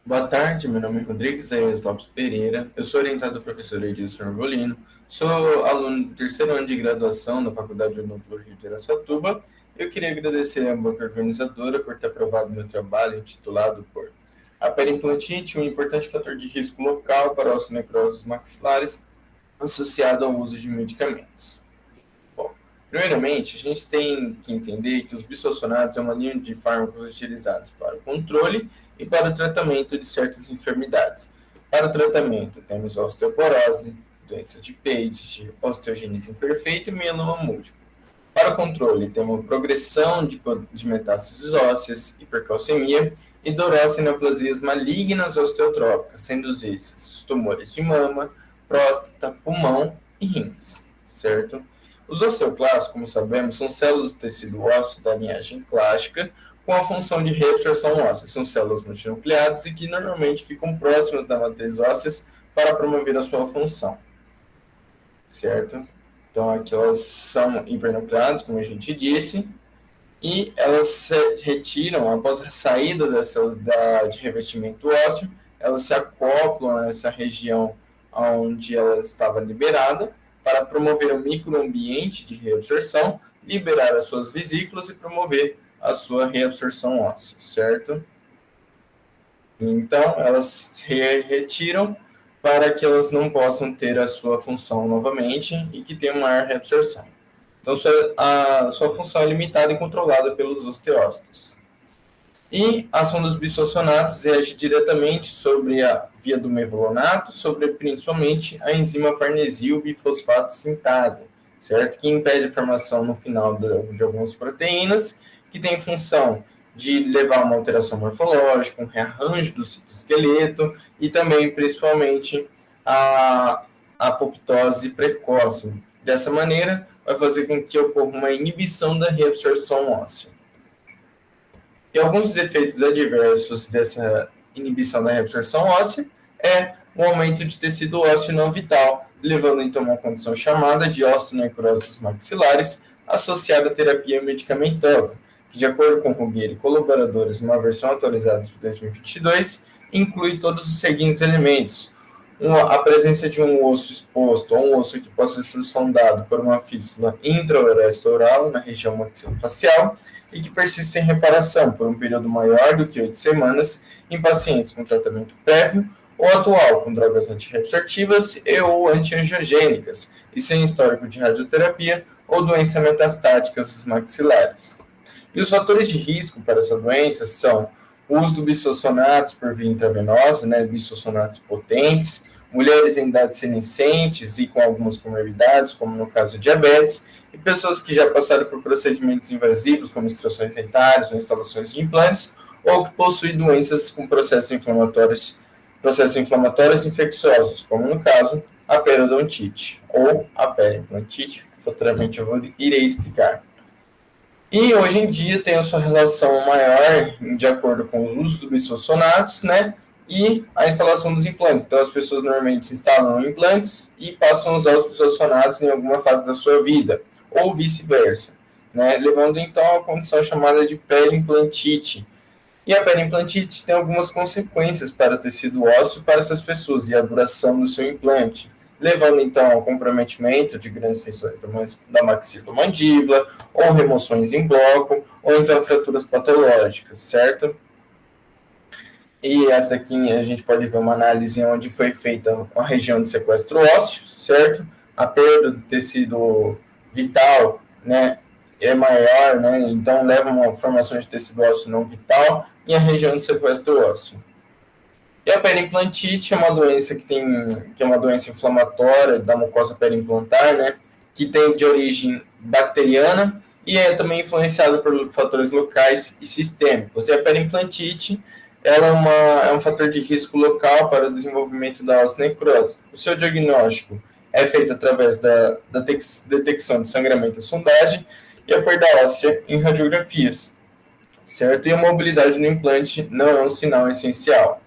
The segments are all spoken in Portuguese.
Boa tarde, meu nome é Rodrigues Aires Lopes Pereira, eu sou orientado pelo professor Edilson Arbolino, sou aluno do terceiro ano de graduação na Faculdade de Odontologia de Araçatuba. Eu queria agradecer à banca organizadora por ter aprovado meu trabalho intitulado por A Periimplantite, um importante fator de risco local para osteonecroses maxilares associado ao uso de medicamentos. Bom, primeiramente, a gente tem que entender que os bisfosfonatos é uma linha de fármacos utilizados para o controle e para o tratamento de certas enfermidades. Para o tratamento, temos osteoporose, doença de Page, osteogenese imperfeita e mieloma múltiplo. Para o controle, temos progressão de metástases ósseas, hipercalcemia e dorose e neoplasias malignas osteotrópicas, sendo esses os tumores de mama, próstata, pulmão e rins, certo? Os osteoclastos, como sabemos, são células do tecido ósseo da linhagem clássica com a função de reabsorção óssea. São células multinucleadas e que normalmente ficam próximas da matriz óssea para promover a sua função, certo? Então, aqui elas são hipernucleadas, como a gente disse, e elas se retiram, após a saída das células de revestimento ósseo, elas se acoplam a essa região onde ela estava liberada, para promover um microambiente de reabsorção, liberar as suas vesículas e promover a sua reabsorção óssea, certo? Então, elas se retiram para que elas não possam ter a sua função novamente e que tenham maior reabsorção. Então, a sua função é limitada e controlada pelos osteócitos. E a ação dos bisfosfonatos reage diretamente sobre a via do mevalonato, sobre principalmente a enzima farnesil bifosfato sintase, certo? Que impede a formação no final de algumas proteínas, que tem função de levar a uma alteração morfológica, um rearranjo do citoesqueleto e também, principalmente, a apoptose precoce. Dessa maneira, vai fazer com que ocorra uma inibição da reabsorção óssea. E alguns efeitos adversos dessa inibição da reabsorção óssea é um aumento de tecido ósseo não vital, levando então a uma condição chamada de osteonecroses maxilares associada à terapia medicamentosa, que, de acordo com Rubier e colaboradores, numa versão atualizada de 2022, inclui todos os seguintes elementos: a presença de um osso exposto ou um osso que possa ser sondado por uma fístula intraorestal oral na região maxilofacial e que persiste sem reparação por um período maior do que 8 semanas em pacientes com tratamento prévio ou atual com drogas antirreabsortivas e ou antiangiogênicas e sem histórico de radioterapia ou doenças metastáticas dos maxilares. E os fatores de risco para essa doença são o uso do bisfosfonatos por via intravenosa, bisfosfonatos potentes, mulheres em idade senescentes e com algumas comorbidades, como no caso de diabetes, e pessoas que já passaram por procedimentos invasivos, como extrações dentárias ou instalações de implantes, ou que possuem doenças com processos inflamatórios infecciosos, como no caso a periodontite ou a periimplantite, que futuramente eu irei explicar. E hoje em dia tem a sua relação maior de acordo com os usos dos bisfosfonatos, e a instalação dos implantes. Então, as pessoas normalmente instalam implantes e passam a usar os bisfosfonatos em alguma fase da sua vida, ou vice-versa, levando então a uma condição chamada de periimplantite. E a periimplantite tem algumas consequências para o tecido ósseo para essas pessoas e a duração do seu implante, levando então ao comprometimento de grandes extensões da maxilomandíbula, ou remoções em bloco, ou então fraturas patológicas, certo? E essa aqui a gente pode ver uma análise onde foi feita a região de sequestro ósseo, certo? A perda do tecido vital, é maior, então leva a uma formação de tecido ósseo não vital e a região de sequestro ósseo. E a periimplantite é uma doença que é uma doença inflamatória da mucosa periimplantar, que tem de origem bacteriana e é também influenciada por fatores locais e sistêmicos. E a periimplantite ela é um fator de risco local para o desenvolvimento da osteonecrose. O seu diagnóstico é feito através da detecção de sangramento e sondagem e a perda óssea em radiografias, certo? E a mobilidade no implante não é um sinal essencial.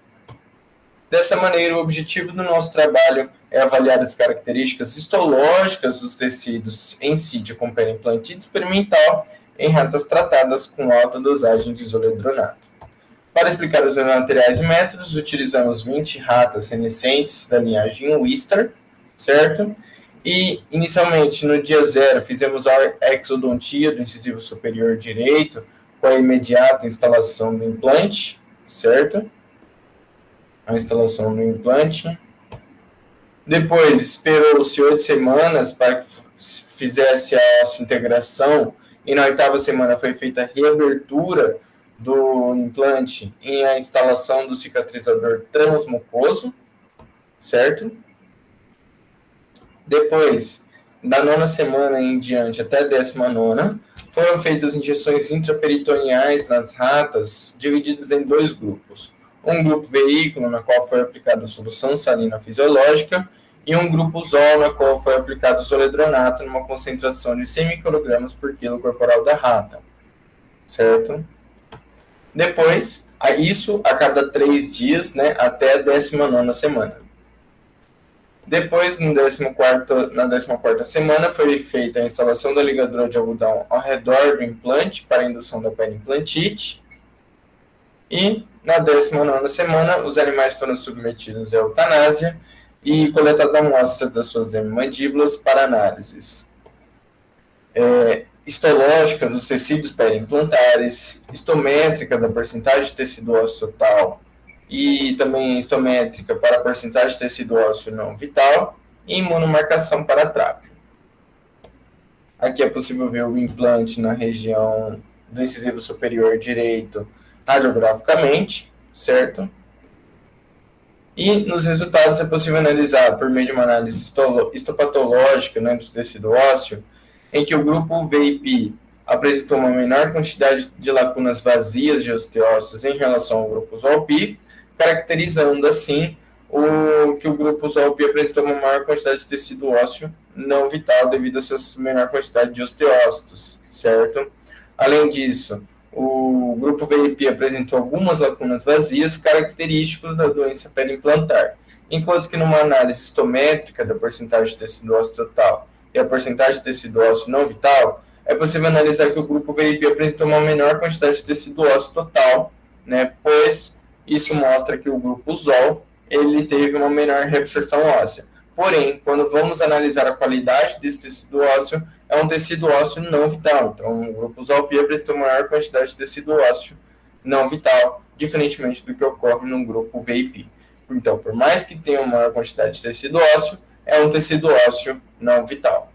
Dessa maneira, o objetivo do nosso trabalho é avaliar as características histológicas dos tecidos em síntese com periimplantite experimental em ratas tratadas com alta dosagem de isoledronato. Para explicar os materiais e métodos, utilizamos 20 ratas senescentes da linhagem Wistar, certo? E, inicialmente, no dia 0, fizemos a exodontia do incisivo superior direito com a imediata instalação do implante, certo? A instalação do implante. Depois, esperou-se 8 semanas para que fizesse a integração e na 8ª semana foi feita a reabertura do implante e a instalação do cicatrizador transmucoso, certo? Depois, da 9ª semana em diante até a 19ª, foram feitas injeções intraperitoneais nas ratas, divididas em 2 grupos. Um grupo veículo, na qual foi aplicada a solução salina fisiológica, e um grupo ZOL, na qual foi aplicado o zoledronato numa concentração de 100 microgramas por quilo corporal da rata, certo? Depois, isso a cada 3 dias, né, até a 19ª semana. Depois, na 14ª semana, foi feita a instalação da ligadura de algodão ao redor do implante para a indução da periimplantite. E, na 19ª semana, os animais foram submetidos à eutanásia e coletadas amostras das suas hemimandíbulas para análises histológica dos tecidos periimplantares, histométrica da porcentagem de tecido ósseo total e também histométrica para a porcentagem de tecido ósseo não vital e imunomarcação para trápeo. Aqui é possível ver o implante na região do incisivo superior direito radiograficamente, certo? E nos resultados é possível analisar por meio de uma análise histopatológica, né, do tecido ósseo, em que o grupo VIP apresentou uma menor quantidade de lacunas vazias de osteócitos em relação ao grupo ZOLP, caracterizando assim que o grupo ZOLP apresentou uma maior quantidade de tecido ósseo não vital devido a essa menor quantidade de osteócitos, certo? Além disso, o grupo VIP apresentou algumas lacunas vazias características da doença periimplantar, enquanto que numa análise histométrica da porcentagem de tecido ósseo total e a porcentagem de tecido ósseo não vital, é possível analisar que o grupo VIP apresentou uma menor quantidade de tecido ósseo total, né, pois isso mostra que o grupo ZOL ele teve uma menor reabsorção óssea. Porém, quando vamos analisar a qualidade desse tecido ósseo, é um tecido ósseo não vital. Então, o grupo ZOLP apresentou maior quantidade de tecido ósseo não vital, diferentemente do que ocorre no grupo VIP. Então, por mais que tenha uma maior quantidade de tecido ósseo, é um tecido ósseo não vital.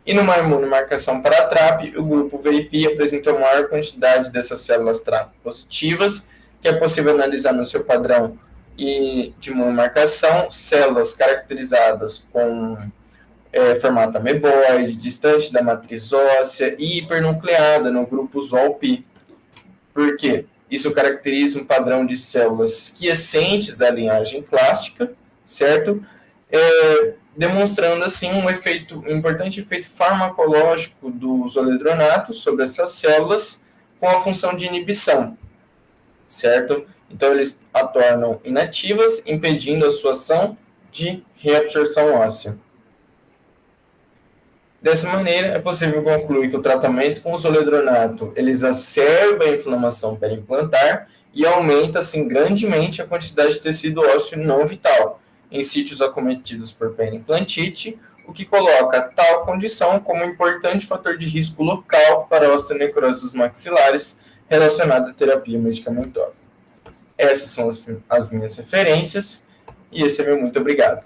E numa imunomarcação para a TRAP, o grupo VIP apresentou maior quantidade dessas células TRAP positivas, que é possível analisar no seu padrão de imunomarcação, células caracterizadas com formato ameboide, distante da matriz óssea e hipernucleada no grupo ZOLP. Por quê? Isso caracteriza um padrão de células quiescentes da linhagem clástica, certo? Demonstrando assim um importante efeito farmacológico do zoledronato sobre essas células com a função de inibição, certo? Então, eles a tornam inativas, impedindo a sua ação de reabsorção óssea. Dessa maneira, é possível concluir que o tratamento com o zoledronato ele exacerba a inflamação periimplantar e aumenta, assim, grandemente a quantidade de tecido ósseo não vital em sítios acometidos por periimplantite, o que coloca tal condição como um importante fator de risco local para a osteonecrose dos maxilares relacionada à terapia medicamentosa. Essas são as minhas referências e esse é meu muito obrigado.